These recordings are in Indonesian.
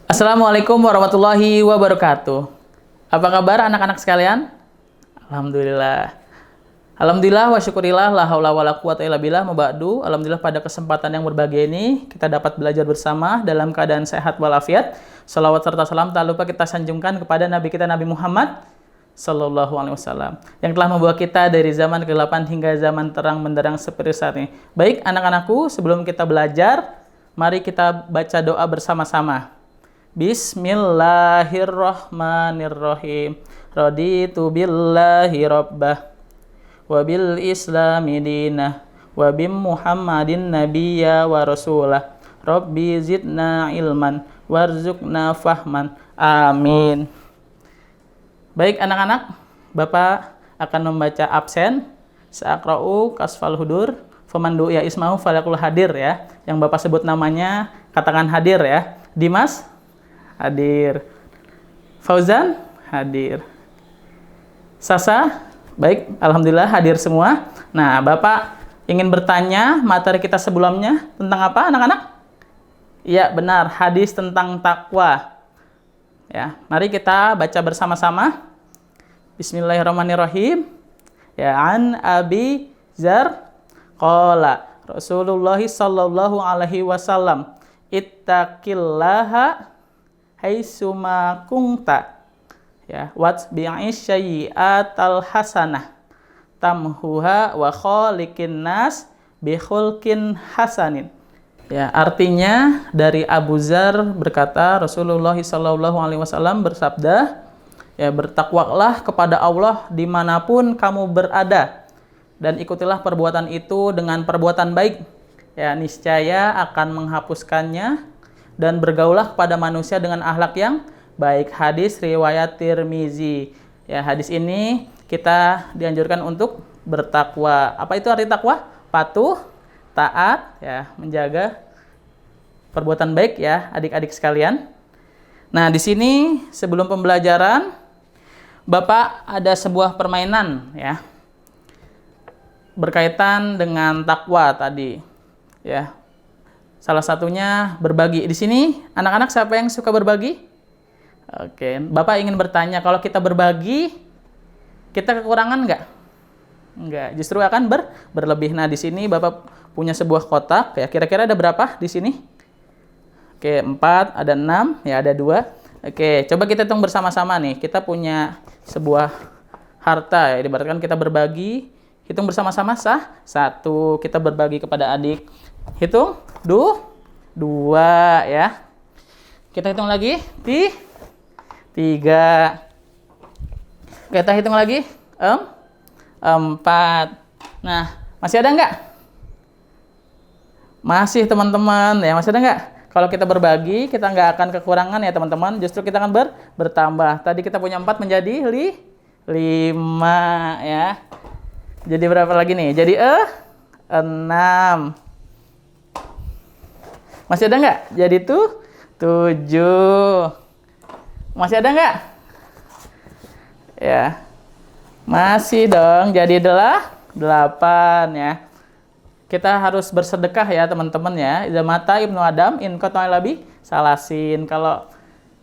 Assalamualaikum warahmatullahi wabarakatuh. Apa kabar anak-anak sekalian? Alhamdulillah. Alhamdulillah wa syukurillah la haula wala quwata illa billah mabadu. Alhamdulillah pada kesempatan yang berbahagia ini kita dapat belajar bersama dalam keadaan sehat walafiat. Salawat serta salam tak lupa kita sanjungkan kepada Nabi kita Nabi Muhammad Sallallahu Alaihi Wasallam yang telah membawa kita dari zaman kegelapan hingga zaman terang benderang seperti saat ini. Baik anak-anakku, sebelum kita belajar, mari kita baca doa bersama-sama. Bismillahirrahmanirrahim. Raditu billahi rabbah wa bil islami dinah wa bim muhammadin nabiyya wa rasulah. Rabbi zidna ilman warzuqna fahman. Amin. Baik anak-anak, Bapak akan membaca absen. Sa'akra'u kasfal hudur famandu ya ismahu falakul hadir ya. Yang Bapak sebut namanya katakan hadir ya. Dimas hadir. Fauzan hadir. Sasa, baik, alhamdulillah hadir semua. Nah, Bapak ingin bertanya materi kita sebelumnya tentang apa, anak-anak? Iya, benar, hadis tentang takwa. Ya, mari kita baca bersama-sama. Bismillahirrahmanirrahim. Ya, an Abi Dzar qala Rasulullah sallallahu alaihi wasallam ittaqillaha haitsuma kunta. Ya, watbi'is sayyi'atal hasanah tamhuha wa khaliqin nas bi khulqin hasanin. Ya, artinya dari Abu Dzar berkata Rasulullah sallallahu alaihi wasallam bersabda, ya, bertakwalah kepada Allah dimanapun kamu berada dan ikutilah perbuatan itu dengan perbuatan baik. Ya, niscaya akan menghapuskannya dan bergaulah kepada manusia dengan akhlak yang baik. Hadis riwayat Tirmizi. Ya, hadis ini kita dianjurkan untuk bertakwa. Apa itu arti takwa? Patuh, taat, ya, menjaga perbuatan baik ya, adik-adik sekalian. Nah, di sini sebelum pembelajaran Bapak ada sebuah permainan ya. Berkaitan dengan takwa tadi. Ya. Salah satunya berbagi. Di sini anak-anak siapa yang suka berbagi? Oke, Bapak ingin bertanya, kalau kita berbagi, kita kekurangan nggak? Nggak, justru akan berlebih. Nah, di sini Bapak punya sebuah kotak, ya. Kira-kira ada berapa di sini? Oke, 4, ada 6, ya ada 2. Oke, coba kita hitung bersama-sama nih. Kita punya sebuah harta, ya. Ibaratkan kita berbagi, hitung bersama-sama sah. 1, kita berbagi kepada adik. Hitung, 2, ya. Kita hitung lagi, 3. Kita hitung lagi, 4. Nah, masih ada nggak? Masih teman-teman, ya masih ada nggak? Kalau kita berbagi, kita nggak akan kekurangan ya teman-teman. Justru kita akan bertambah. Tadi kita punya 4 menjadi 5 ya. Jadi berapa lagi nih? Jadi 6. Masih ada nggak? Jadi 7. Masih ada nggak? Ya. Masih dong. Jadi 8 ya. Kita harus bersedekah ya teman-teman ya. Idza mata ibnu Adam in qata'a labi salasin. Kalau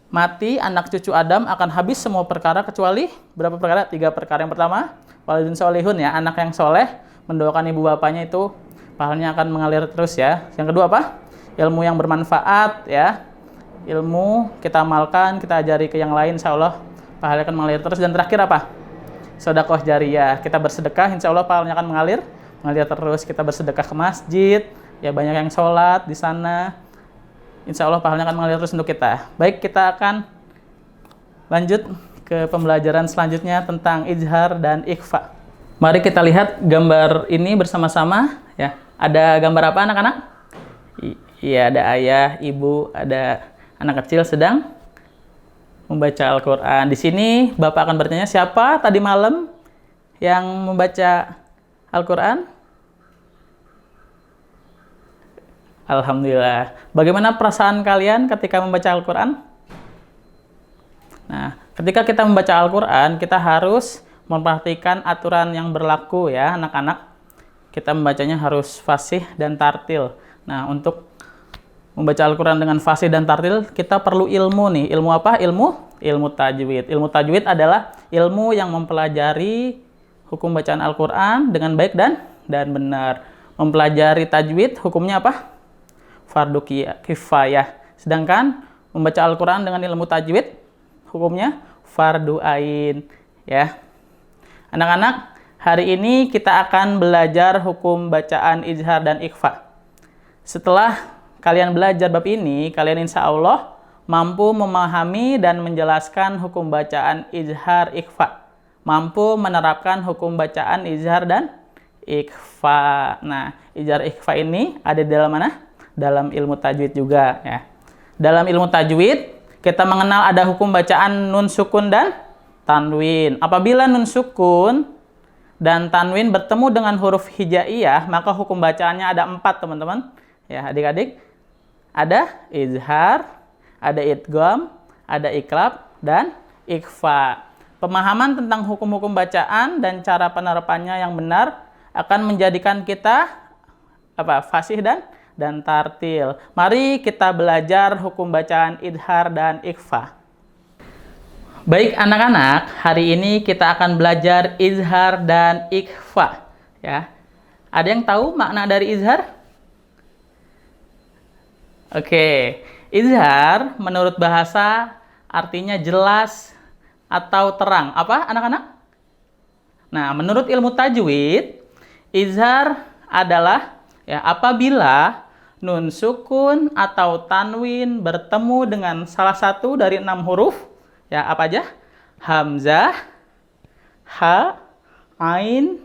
mati anak cucu Adam akan habis semua perkara kecuali berapa perkara? 3 perkara. Yang pertama, walidun solihun ya, anak yang soleh mendoakan ibu bapaknya itu pahalanya akan mengalir terus ya. Yang kedua apa? Ilmu yang bermanfaat ya. Ilmu kita amalkan, kita ajari ke yang lain, insya Allah pahalanya akan mengalir terus. Dan terakhir apa? Sedekah jariyah. Kita bersedekah, insya Allah pahalanya akan mengalir terus. Kita bersedekah ke masjid, ya banyak yang sholat di sana, insya Allah pahalanya akan mengalir terus untuk kita. Baik, kita akan lanjut ke pembelajaran selanjutnya tentang izhar dan ikhfa. Mari kita lihat gambar ini bersama-sama ya. Ada gambar apa anak-anak? Iya, ada ayah, ibu, ada anak kecil sedang membaca Al-Quran. Di sini Bapak akan bertanya, siapa tadi malam yang membaca Al-Quran? Alhamdulillah. Bagaimana perasaan kalian ketika membaca Al-Quran? Nah, ketika kita membaca Al-Quran, kita harus memperhatikan aturan yang berlaku ya, anak-anak. Kita membacanya harus fasih dan tartil. Nah, untuk membaca Al-Quran dengan fasih dan tartil, kita perlu ilmu nih. Ilmu apa? Ilmu tajwid. Ilmu tajwid adalah ilmu yang mempelajari hukum bacaan Al-Quran dengan baik dan benar. Mempelajari tajwid hukumnya apa? Fardu kifayah. Sedangkan membaca Al-Quran dengan ilmu tajwid hukumnya fardu ain. Ya, anak-anak, hari ini kita akan belajar hukum bacaan izhar dan ikhfa. Setelah kalian belajar bab ini, kalian insya Allah mampu memahami dan menjelaskan hukum bacaan izhar ikhfa. Mampu menerapkan hukum bacaan izhar dan ikhfa. Nah, izhar ikhfa ini ada di dalam mana? Dalam ilmu tajwid juga. Ya. Dalam ilmu tajwid, kita mengenal ada hukum bacaan nun sukun dan tanwin. Apabila nun sukun dan tanwin bertemu dengan huruf hijaiyah, maka hukum bacaannya ada 4, teman-teman. Ya, adik-adik. Ada izhar, ada idgham, ada iqlab, dan ikhfa. Pemahaman tentang hukum-hukum bacaan dan cara penerapannya yang benar akan menjadikan kita fasih dan tartil. Mari kita belajar hukum bacaan izhar dan ikhfa. Baik anak-anak, hari ini kita akan belajar izhar dan ikhfa. Ya, ada yang tahu makna dari izhar? Oke, izhar menurut bahasa artinya jelas atau terang. Apa anak-anak? Nah, menurut ilmu tajwid, izhar adalah apabila nun sukun atau tanwin bertemu dengan salah satu dari 6 huruf. Ya, apa aja? Hamzah, ha, ain,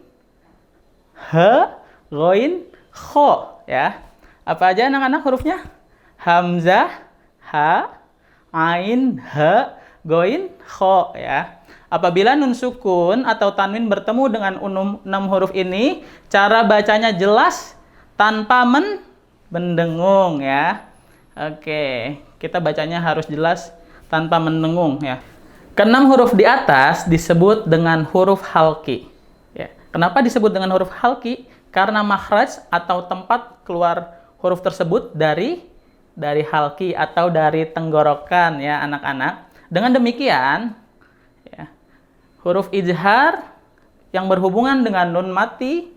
he, ghain, kho. Ya, apa aja anak-anak hurufnya? Hamzah, ha, ain, he, ghain, kho. Ya. Apabila nun sukun atau tanwin bertemu dengan 6 huruf ini, cara bacanya jelas tanpa mendengung ya. Oke, kita bacanya harus jelas tanpa mendengung ya. Ke-6 huruf di atas disebut dengan huruf halqi. Ya. Kenapa disebut dengan huruf halqi? Karena makhraj atau tempat keluar huruf tersebut dari halqi atau dari tenggorokan ya anak-anak. Dengan demikian ya, huruf izhar yang berhubungan dengan nun mati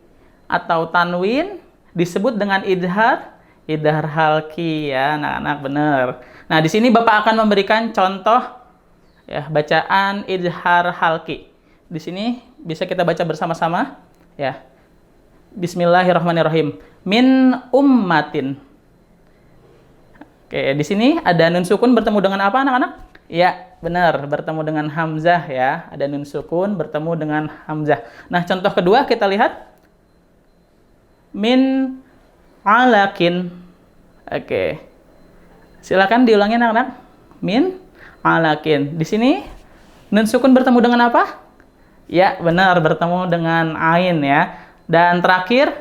atau tanwin disebut dengan izhar halqi ya anak-anak, benar. Nah, di sini Bapak akan memberikan contoh ya bacaan izhar halqi. Di sini bisa kita baca bersama-sama ya. Bismillahirrahmanirrahim. Min ummatin. Oke, di sini ada nun sukun bertemu dengan apa anak-anak? Ya, benar, bertemu dengan hamzah ya. Ada nun sukun bertemu dengan hamzah. Nah, contoh kedua kita lihat. Min alakin. Oke. Silakan diulangi anak-anak. Min alakin. Di sini nun sukun bertemu dengan apa? Ya, benar, bertemu dengan ain ya. Dan terakhir,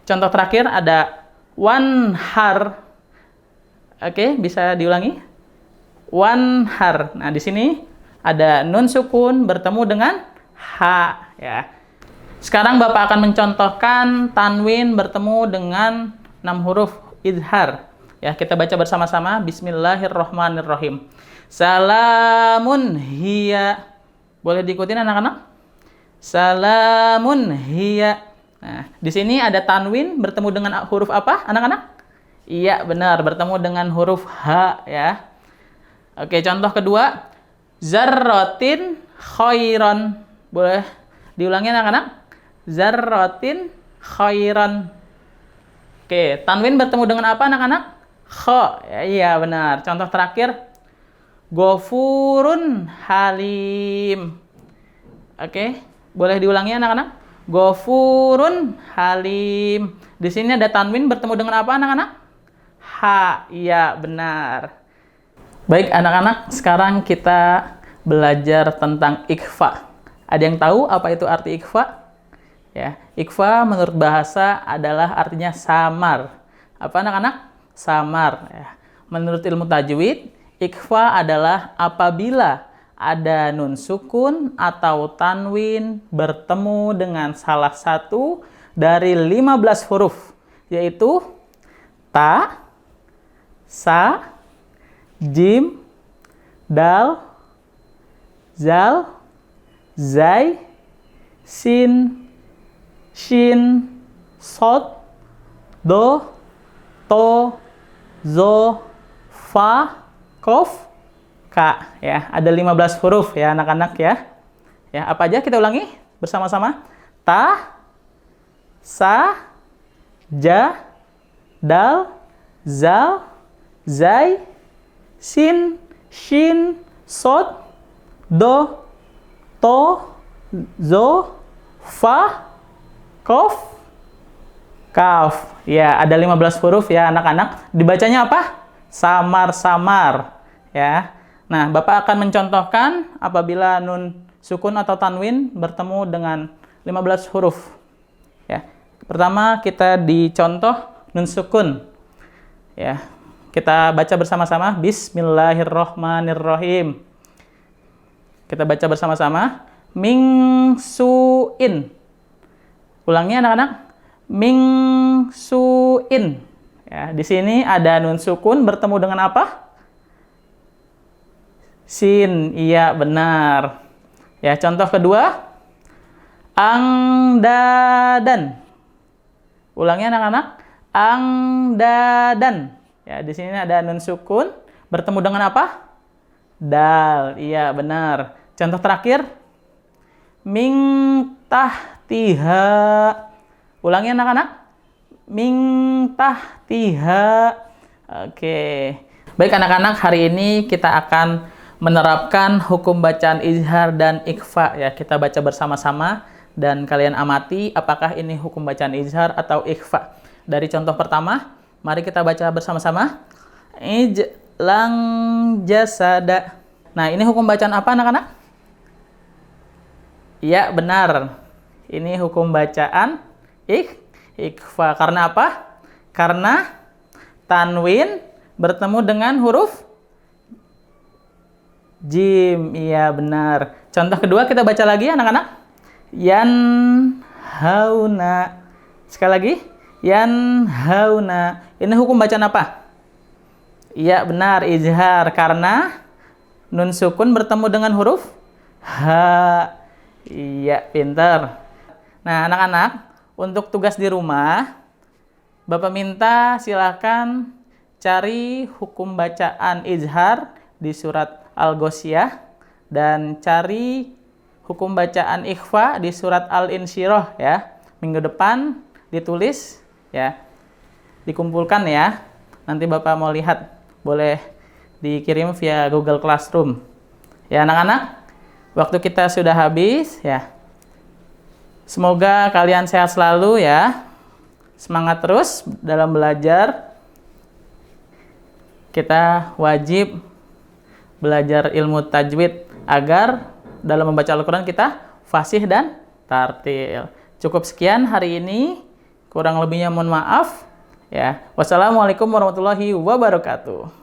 contoh terakhir ada wanhar. Oke, bisa diulangi. Wanhar. Nah, di sini ada nun sukun bertemu dengan ha ya. Sekarang Bapak akan mencontohkan tanwin bertemu dengan 6 huruf izhar. Ya, kita baca bersama-sama. Bismillahirrahmanirrahim. Salamun hiya. Boleh diikutin anak-anak? Salamun hiya. Nah, di sini ada tanwin bertemu dengan huruf apa, anak-anak? Iya, benar, bertemu dengan huruf H ya. Oke, contoh kedua. Zarratin khairan. Boleh diulangi anak-anak? Zarratin khairan. Oke, tanwin bertemu dengan apa anak-anak? Kho. Ya, iya, benar. Contoh terakhir. Ghafurun halim. Oke, boleh diulangi anak-anak? Ghafurun halim. Di sini ada tanwin bertemu dengan apa anak-anak? Ha, iya benar. Baik anak-anak, sekarang kita belajar tentang ikhfa. Ada yang tahu apa itu arti ikhfa? Ya, ikhfa menurut bahasa adalah artinya samar. Apa anak-anak? Samar. Ya. Menurut ilmu tajwid, ikhfa adalah apabila ada nun sukun atau tanwin bertemu dengan salah satu dari 15 huruf, yaitu ta, sa, jim, dal, zal, zai, sin, shin, sod, do, to, zo, fa, kof, ka. Ya, ada 15 huruf ya anak-anak ya. Ya, apa aja kita ulangi bersama-sama? Ta, sa, ja, dal, zal, zai, sin, shin, sod, do, to, zo, fa, kof, kaf. Ya, ada 15 huruf ya anak-anak. Dibacanya apa? Samar-samar. Ya. Nah, Bapak akan mencontohkan apabila nun sukun atau tanwin bertemu dengan 15 huruf. Ya. Pertama kita dicontoh nun sukun. Ya. Kita baca bersama-sama. Bismillahirrohmanirrohim. Kita baca bersama-sama. Mingsuin. Ulangi anak-anak. Mingsuin. Ya, di sini ada nun sukun bertemu dengan apa? Sin. Iya, benar. Ya, contoh kedua. Angdadan. Ulangi anak-anak. Angdadan. Ya, di sini ada nun sukun bertemu dengan apa? Dal. Iya, benar. Contoh terakhir. Ming tahtiha. Ulangi anak-anak. Ming tahtiha. Oke. Baik anak-anak, hari ini kita akan menerapkan hukum bacaan izhar dan ikhfa ya. Kita baca bersama-sama dan kalian amati apakah ini hukum bacaan izhar atau ikhfa. Dari contoh pertama, mari kita baca bersama-sama. Ijlang jasada. Nah, ini hukum bacaan apa anak-anak? Iya, benar. Ini hukum bacaan ikhfa. Karena apa? Karena tanwin bertemu dengan huruf jim. Iya, benar. Contoh kedua kita baca lagi anak-anak. Yan hauna. Sekali lagi. Yan hauna. Ini hukum bacaan apa? Iya, benar. Izhar. Karena nun sukun bertemu dengan huruf ha. Iya, pintar. Nah, anak-anak, untuk tugas di rumah, Bapak minta silakan cari hukum bacaan izhar di surat Al-Ghoshiyah dan cari hukum bacaan ikhfa di surat Al-Insyirah ya. Minggu depan ditulis ya. Dikumpulkan ya. Nanti Bapak mau lihat, boleh dikirim via Google Classroom. Ya anak-anak, waktu kita sudah habis ya. Semoga kalian sehat selalu ya. Semangat terus dalam belajar. Kita wajib belajar ilmu tajwid agar dalam membaca Al-Quran kita fasih dan tartil. Cukup sekian hari ini. Kurang lebihnya mohon maaf. Ya. Wassalamualaikum warahmatullahi wabarakatuh.